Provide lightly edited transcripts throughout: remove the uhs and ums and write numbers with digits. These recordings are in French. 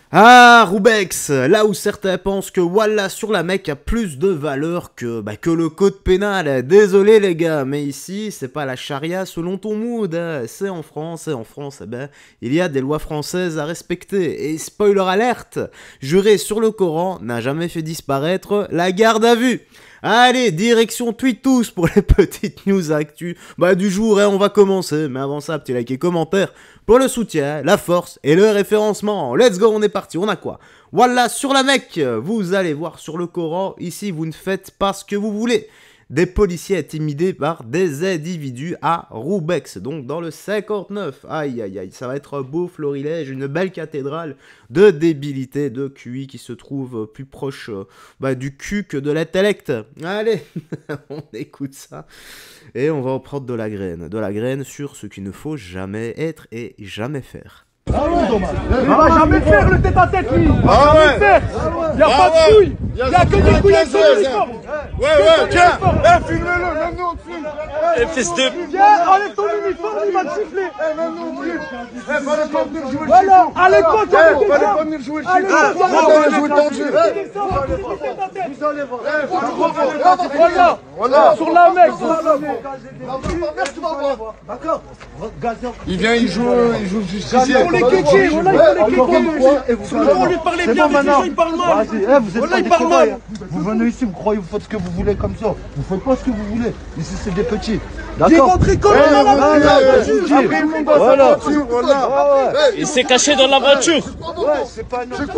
Ah, Roubex, là où certains pensent que Wallah sur la Mecque a plus de valeur que le code pénal. Désolé les gars, mais ici, c'est pas la charia selon ton mood, hein. C'est en France, et en France, il y a des lois françaises à respecter. Et spoiler alerte, jurer sur le Coran n'a jamais fait disparaître la garde à vue. Allez, direction tweet tous pour les petites news actu du jour, et on va commencer. Mais avant ça, petit like et commentaire pour le soutien, la force et le référencement. Let's go, on est parti, on a quoi? Voilà, sur la Mecque, vous allez voir sur le Coran, ici vous ne faites pas ce que vous voulez. Des policiers intimidés par des individus à Roubex, donc dans le 59. Aïe aïe aïe, ça va être un beau florilège, une belle cathédrale de débilité, de QI qui se trouve plus proche du cul que de l'intellect. Allez, on écoute ça et on va en prendre de la graine sur ce qu'il ne faut jamais être et jamais faire. Ah ouais. Il va jamais faire le tête-à-tête lui. Ah ouais. Faire. Il n'y a pas de couilles. Il n'y a que des couilles avec son uniforme. Ouais, tiens. Filme-le, même nous on te filme. Fils de... Viens, enlève ton uniforme, il va te siffler. Même nous on te filme. Fallait pas venir jouer le voilà, à l'école, fallait pas venir jouer le Vous allez voir. Voilà, sur la Mecque. D'accord. Il vient, il joue justicier. On les kékés, on lui parlait bien, mais il parle mal. Voilà, il parle mal. Vous venez ici, vous croyez, vous faites ce que vous voulez comme ça. Vous faites pas ce que vous voulez. Ici, c'est des petits. D'accord. Il s'est caché dans la voiture. C'est pas normal.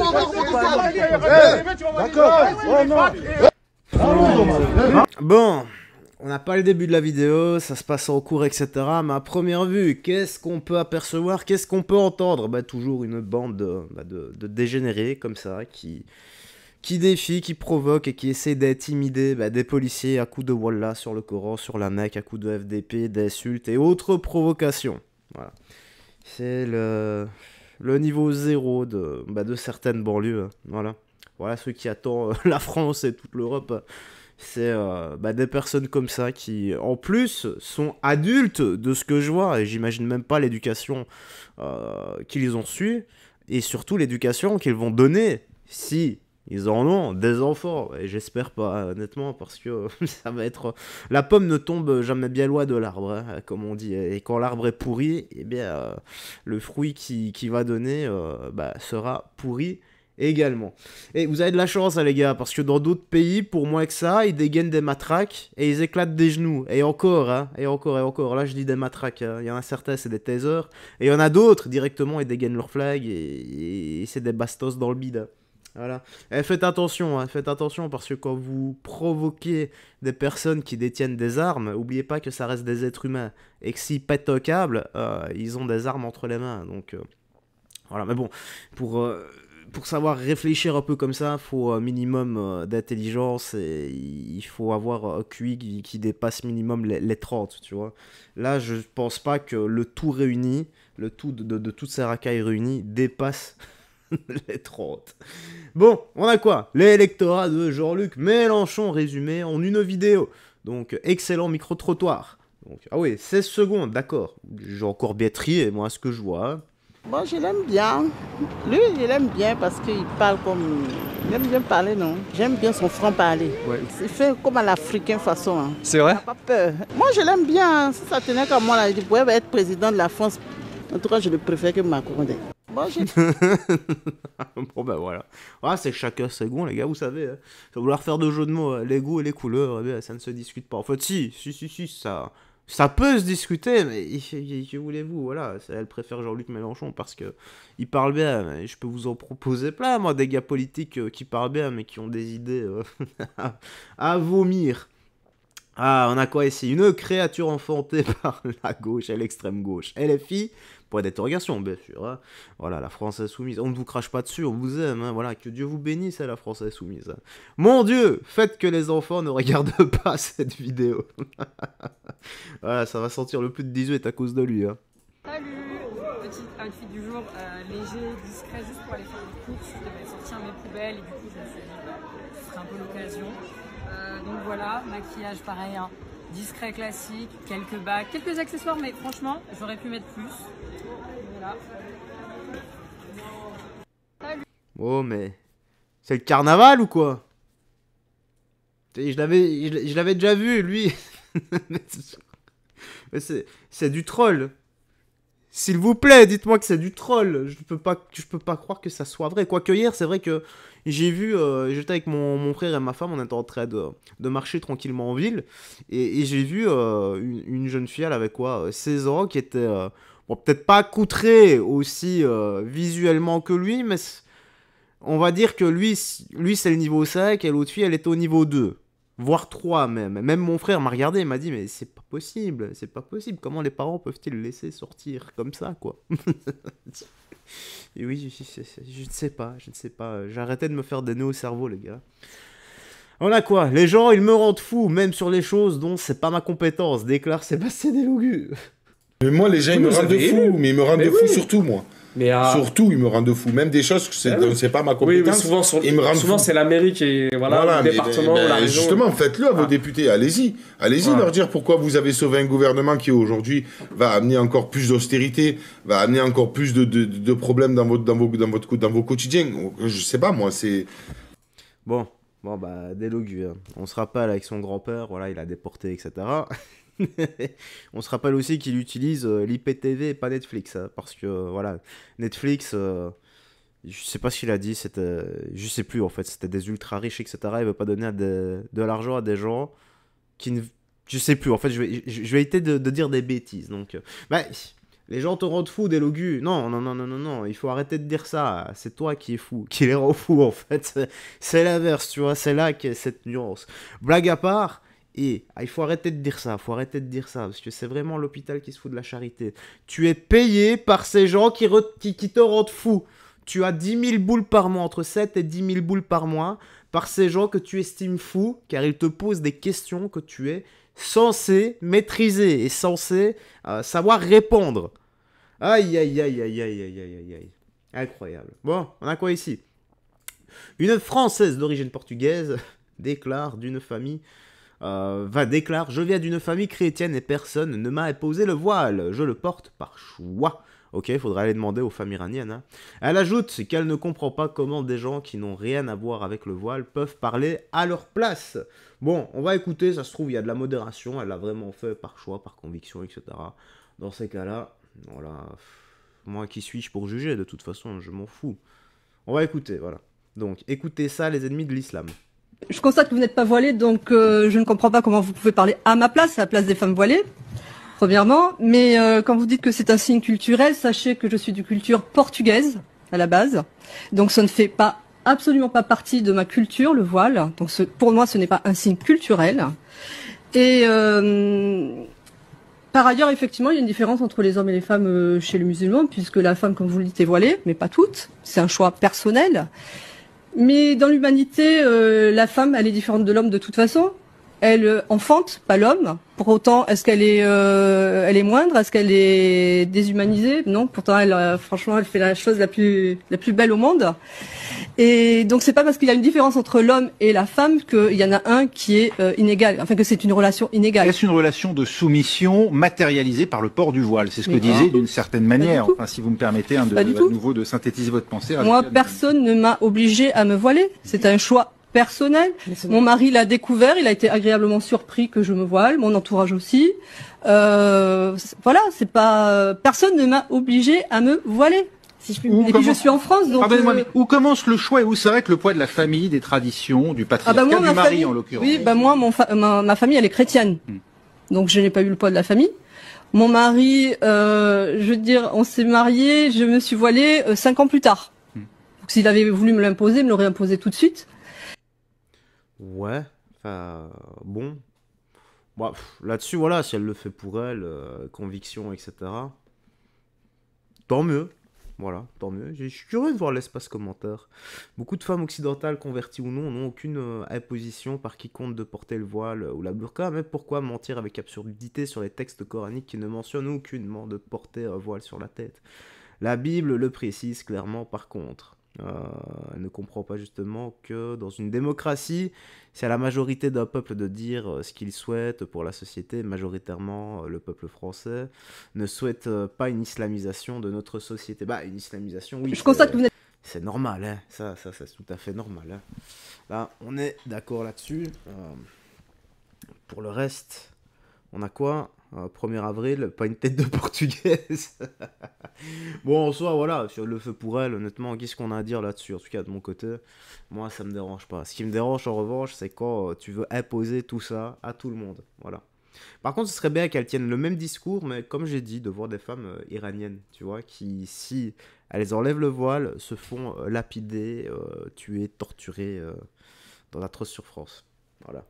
Bon, on n'a pas le début de la vidéo, ça se passe en cours, etc. Mais à première vue, qu'est-ce qu'on peut apercevoir, qu'est-ce qu'on peut entendre? Toujours une bande de dégénérés comme ça, qui défient, qui provoquent et qui essaient d'intimider des policiers à coups de Wallah sur le Coran, sur la Mecque, à coups de FDP, d'insultes et autres provocations. Voilà. C'est le niveau zéro de certaines banlieues. Voilà ce qui attend la France et toute l'Europe. C'est des personnes comme ça qui, en plus, sont adultes de ce que je vois. Et j'imagine même pas l'éducation qu'ils ont su. Et surtout l'éducation qu'ils vont donner si ils en ont des enfants. Et j'espère pas, honnêtement, parce que ça va être... La pomme ne tombe jamais bien loin de l'arbre, hein, comme on dit. Et quand l'arbre est pourri, eh bien, le fruit qui va donner sera pourri également. Et vous avez de la chance, hein, les gars, parce que dans d'autres pays, pour moins que ça, ils dégainent des matraques et ils éclatent des genoux. Et encore, hein, et encore. Là, je dis des matraques. Hein. Il y en a certains, c'est des tasers. Et il y en a d'autres, directement, ils dégainent leur flag et c'est des bastos dans le bide. Voilà. Et faites attention, parce que quand vous provoquez des personnes qui détiennent des armes, oubliez pas que ça reste des êtres humains. Et que s'ils pètent un câble, ils ont des armes entre les mains. Donc, voilà. Mais bon, pour savoir réfléchir un peu comme ça, il faut un minimum d'intelligence et il faut avoir un QI qui dépasse minimum les 30, tu vois. Là, je pense pas que le tout réuni, le tout de toutes ces racailles réunies dépasse les 30. Bon, on a quoi? L'électorat de Jean-Luc Mélenchon résumé en une vidéo. Donc, excellent micro-trottoir. Donc, ah oui, 16 secondes, d'accord. J'ai encore bien trié, moi, ce que je vois. Bon, je l'aime bien. Lui, je l'aime bien parce qu'il parle comme... Il aime bien parler, non? J'aime bien son franc-parler. Ouais. Il fait comme à l'africain façon. Hein. C'est vrai? Il n'a pas peur. Moi, je l'aime bien. Si ça tenait qu'à moi, là, il pourrait être président de la France. En tout cas, je le préfère que Macron. Bon, bon voilà. Ah, c'est chacun ses goûts, les gars, vous savez. Hein. Vouloir faire de jeux de mots, les goûts et les couleurs, ça ne se discute pas. En fait, si, ça peut se discuter, mais que voulez-vous, voilà. Elle préfère Jean-Luc Mélenchon parce que il parle bien. Mais je peux vous en proposer plein, moi, des gars politiques qui parlent bien, mais qui ont des idées à vomir. Ah, on a quoi ici? Une créature enfantée par la gauche et l'extrême gauche. LFI, point d'interrogation, bien sûr. Hein. Voilà, la France insoumise. On ne vous crache pas dessus, on vous aime. Hein. Voilà, que Dieu vous bénisse, la France insoumise. Hein. Mon Dieu, faites que les enfants ne regardent pas cette vidéo. Voilà, ça va sentir le plus de 18 à cause de lui. Hein. Salut, petit outfit du jour, léger, discret, juste pour aller faire des courses. Je devais sortir mes poubelles et du coup je me suis dit ce serait un peu l'occasion. Donc voilà, maquillage pareil, hein, discret classique, quelques bagues, quelques accessoires, mais franchement j'aurais pu mettre plus. Voilà. Oh, mais... C'est le carnaval ou quoi? Je l'avais déjà vu, lui. Mais c'est du troll. S'il vous plaît, dites-moi que c'est du troll. Je peux pas croire que ça soit vrai. Quoique hier, c'est vrai que j'ai vu... j'étais avec mon frère et ma femme, on était en train de marcher tranquillement en ville. Et j'ai vu une jeune fille, elle avait quoi 16 ans, qui était... bon, peut-être pas accoutrée aussi visuellement que lui, mais... On va dire que lui c'est le niveau 5 et l'autre fille, elle était au niveau 2. Voire 3 même. Même mon frère m'a regardé et m'a dit, mais c'est pas possible. C'est pas possible. Comment les parents peuvent-ils le laisser sortir comme ça, quoi? Et oui, je ne sais pas. J'ai arrêté de me faire des nœuds au cerveau, les gars. Voilà quoi. Les gens, ils me rendent fou, même sur les choses dont c'est pas ma compétence, déclare Sébastien Delogu. Mais moi, les gens, ils me rendent fou. Mais ils me rendent fou surtout, moi. Mais surtout, ils me rendent fou. Même des choses que c'est pas ma compétence. Oui, mais souvent c'est la mairie qui est... Voilà, le département, la région. Justement, faites-le à vos députés. Allez-y. Allez-y leur dire pourquoi vous avez sauvé un gouvernement qui, aujourd'hui, va amener encore plus d'austérité, va amener encore plus de problèmes dans vos quotidiens. Je sais pas, moi, c'est... Bon, bah, Delogu. Hein. On se rappelle avec son grand-père, voilà, il a déporté, etc. On se rappelle aussi qu'il utilise l'IPTV et pas Netflix, hein, parce que voilà, Netflix, je sais pas ce qu'il a dit, c'était, je sais plus en fait, c'était des ultra riches, etc. Il veut pas donner de l'argent à des gens qui ne, je sais plus en fait, je vais éviter de dire des bêtises, donc bah, les gens te rendent fou, Delogu. Non, il faut arrêter de dire ça. C'est toi qui es fou, qui les rend fous en fait. C'est l'inverse, tu vois, c'est là qu'il y a cette nuance. Blague à part. Et il faut arrêter de dire ça, parce que c'est vraiment l'hôpital qui se fout de la charité. Tu es payé par ces gens qui te rendent fou. Tu as 10 000 boules par mois, entre 7 et 10 000 boules par mois, par ces gens que tu estimes fous, car ils te posent des questions que tu es censé maîtriser et censé savoir répondre. Aïe. Incroyable. Bon, on a quoi ici? Une Française d'origine portugaise déclare d'une famille... déclare « Je viens d'une famille chrétienne et personne ne m'a imposé le voile. Je le porte par choix. » Ok, il faudrait aller demander aux femmes iraniennes. Hein. Elle ajoute qu'elle ne comprend pas comment des gens qui n'ont rien à voir avec le voile peuvent parler à leur place. Bon, on va écouter, ça se trouve, il y a de la modération. Elle l'a vraiment fait par choix, par conviction, etc. Dans ces cas-là, voilà. Moi, qui suis-je pour juger? De toute façon, je m'en fous. On va écouter, voilà. Donc, écoutez ça, les ennemis de l'islam. Je constate que vous n'êtes pas voilée, donc je ne comprends pas comment vous pouvez parler à ma place, à la place des femmes voilées, premièrement. Mais quand vous dites que c'est un signe culturel, sachez que je suis de culture portugaise, à la base. Donc ça ne fait absolument pas partie de ma culture, le voile. Donc pour moi, ce n'est pas un signe culturel. Et par ailleurs, effectivement, il y a une différence entre les hommes et les femmes chez les musulmans, puisque la femme, comme vous le dites, est voilée, mais pas toutes. C'est un choix personnel. Mais dans l'humanité, la femme, elle est différente de l'homme de toute façon. Elle enfante, pas l'homme. Pour autant, est-ce qu'elle est moindre? Est-ce qu'elle est déshumanisée? Non. Pourtant, franchement, elle fait la chose la plus belle au monde. Et donc, c'est pas parce qu'il y a une différence entre l'homme et la femme qu'il y en a un qui est inégal. Enfin, que c'est une relation inégale. Est-ce une relation de soumission matérialisée par le port du voile? C'est ce que disait d'une certaine manière. Enfin, si vous me permettez à nouveau de synthétiser votre pensée. Moi, personne ne m'a obligé à me voiler. C'est un choix personnel. Mon mari l'a découvert, il a été agréablement surpris que je me voile, mon entourage aussi. Voilà, c'est pas personne ne m'a obligé à me voiler. Si je puis... Et puis je suis en France, donc. Pardonnez-moi, mais où commence le choix et où s'arrête le poids de la famille, des traditions, du patriarcat, du mari famille, en l'occurrence? Oui, moi, ma famille, elle est chrétienne, donc je n'ai pas eu le poids de la famille. Mon mari, je veux dire, on s'est mariés, je me suis voilée 5 ans plus tard. Donc s'il avait voulu me l'imposer, il me l'aurait imposé tout de suite. Ouais, enfin, bon. Bah, là-dessus, voilà, si elle le fait pour elle, conviction, etc. Tant mieux. Voilà, tant mieux. Je suis curieux de voir l'espace commentaire. Beaucoup de femmes occidentales, converties ou non, n'ont aucune imposition par quiconque de porter le voile ou la burqa. Mais pourquoi mentir avec absurdité sur les textes coraniques qui ne mentionnent aucunement de porter un voile sur la tête? La Bible le précise clairement par contre. Elle ne comprend pas justement que dans une démocratie, c'est à la majorité d'un peuple de dire ce qu'il souhaite pour la société. Majoritairement, le peuple français ne souhaite pas une islamisation de notre société. Bah, une islamisation, oui. Je constate que vous êtes... C'est normal, hein. Ça c'est tout à fait normal. Hein. Là, on est d'accord là-dessus. Pour le reste, on a quoi 1er avril, pas une tête de portugaise. Bon, en soi, voilà, sur le feu pour elle, honnêtement, qu'est-ce qu'on a à dire là-dessus? En tout cas, de mon côté, moi, ça me dérange pas. Ce qui me dérange, en revanche, c'est quand tu veux imposer tout ça à tout le monde. Voilà. Par contre, ce serait bien qu'elles tiennent le même discours, mais comme j'ai dit, de voir des femmes iraniennes, tu vois, qui, si elles enlèvent le voile, se font lapider, tuer, torturer dans d'atroces souffrances. Voilà.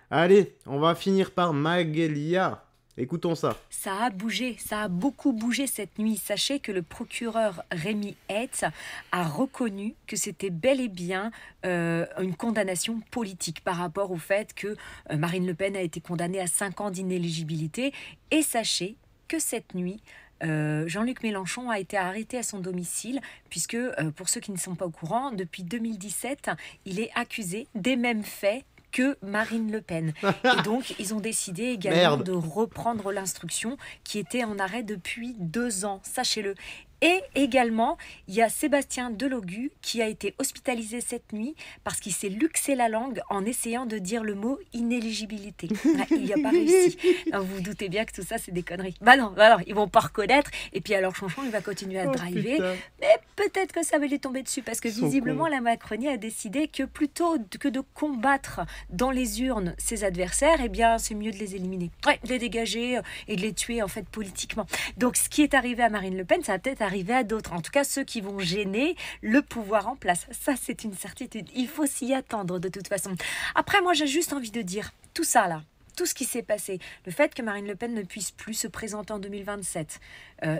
Allez, on va finir par Maguelia. Écoutons ça. Ça a bougé, ça a beaucoup bougé cette nuit. Sachez que le procureur Rémi Hetz a reconnu que c'était bel et bien une condamnation politique par rapport au fait que Marine Le Pen a été condamnée à 5 ans d'inéligibilité. Et sachez que cette nuit, Jean-Luc Mélenchon a été arrêté à son domicile puisque, pour ceux qui ne sont pas au courant, depuis 2017, il est accusé des mêmes faits que Marine Le Pen. Et donc, ils ont décidé également de reprendre l'instruction qui était en arrêt depuis 2 ans, sachez-le. Et également, il y a Sébastien Delogu qui a été hospitalisé cette nuit parce qu'il s'est luxé la langue en essayant de dire le mot inéligibilité. Il n'y a pas réussi. Non, vous vous doutez bien que tout ça, c'est des conneries. Bah non, ils vont pas reconnaître. Et puis alors, Chanchon, il va continuer à driver. Putain. Mais peut-être que ça va lui tomber dessus parce que visiblement, la Macronie a décidé que plutôt que de combattre dans les urnes ses adversaires, eh bien, c'est mieux de les éliminer. Ouais, de les dégager et de les tuer, en fait, politiquement. Donc, ce qui est arrivé à Marine Le Pen, ça va peut-être arriver à d'autres, en tout cas ceux qui vont gêner le pouvoir en place. Ça, c'est une certitude. Il faut s'y attendre de toute façon. Après, moi, j'ai juste envie de dire, tout ça là, tout ce qui s'est passé, le fait que Marine Le Pen ne puisse plus se présenter en 2027,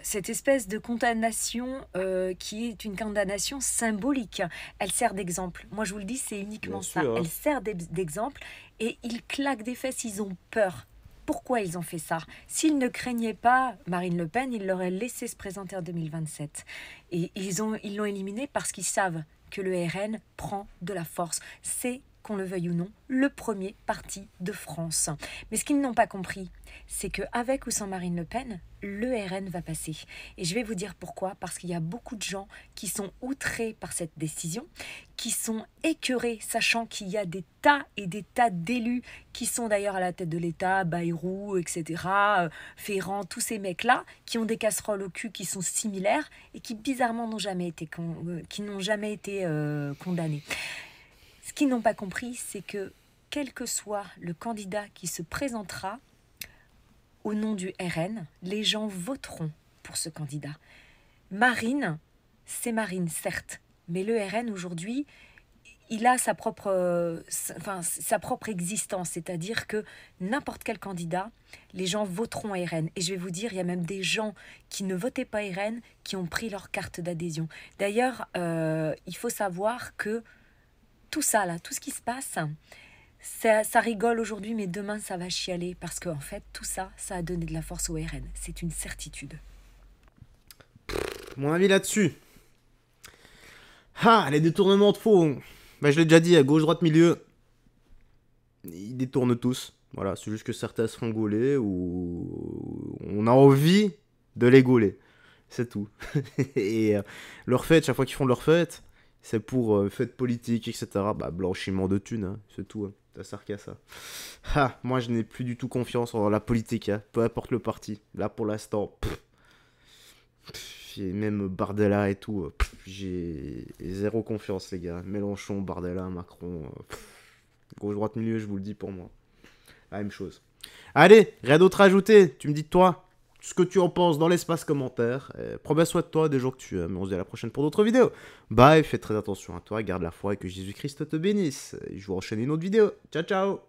cette espèce de condamnation qui est une condamnation symbolique, elle sert d'exemple. Moi, je vous le dis, c'est uniquement ça. Elle sert d'exemple et ils claquent des fesses, ils ont peur. Pourquoi ils ont fait ça? S'ils ne craignaient pas Marine Le Pen, ils l'auraient laissé se présenter en 2027. Et ils l'ont éliminée parce qu'ils savent que le RN prend de la force. C'est, qu'on le veuille ou non, le premier parti de France. Mais ce qu'ils n'ont pas compris, c'est qu'avec ou sans Marine Le Pen, le RN va passer. Et je vais vous dire pourquoi. Parce qu'il y a beaucoup de gens qui sont outrés par cette décision, qui sont écœurés, sachant qu'il y a des tas et des tas d'élus qui sont d'ailleurs à la tête de l'État, Bayrou, etc., Ferrand, tous ces mecs-là, qui ont des casseroles au cul qui sont similaires et qui bizarrement n'ont jamais été condamnés. Ce qu'ils n'ont pas compris, c'est que quel que soit le candidat qui se présentera au nom du RN, les gens voteront pour ce candidat. Marine, c'est Marine, certes, mais le RN aujourd'hui, il a sa propre existence, c'est-à-dire que n'importe quel candidat, les gens voteront RN. Et je vais vous dire, il y a même des gens qui ne votaient pas RN qui ont pris leur carte d'adhésion. D'ailleurs, il faut savoir que tout ça, là, tout ce qui se passe, ça rigole aujourd'hui, mais demain, ça va chialer. Parce qu'en fait, tout ça, ça a donné de la force au RN. C'est une certitude. Mon avis là-dessus. Ah, les détournements de fonds. Bah, je l'ai déjà dit, à gauche, droite, milieu. Ils détournent tous. Voilà, c'est juste que certains se font gauler ou on a envie de les gauler. C'est tout. Et leur fête, chaque fois qu'ils font leur fête, c'est pour fête politique, etc. Bah, blanchiment de thunes, hein, c'est tout. Hein. Ça sert qu'à ça. Ah, moi, je n'ai plus du tout confiance en la politique, hein, peu importe le parti. Là, pour l'instant, même Bardella et tout, j'ai zéro confiance, les gars. Mélenchon, Bardella, Macron, gauche, droite, milieu, je vous le dis pour moi. La même chose. Allez, rien d'autre à ajouter. Tu me dis de toi ce que tu en penses dans l'espace commentaire. Prends bien soin de toi des jours que tu aimes. On se dit à la prochaine pour d'autres vidéos. Bye, fais très attention à toi, garde la foi et que Jésus-Christ te bénisse. Je vous enchaîne une autre vidéo. Ciao, ciao.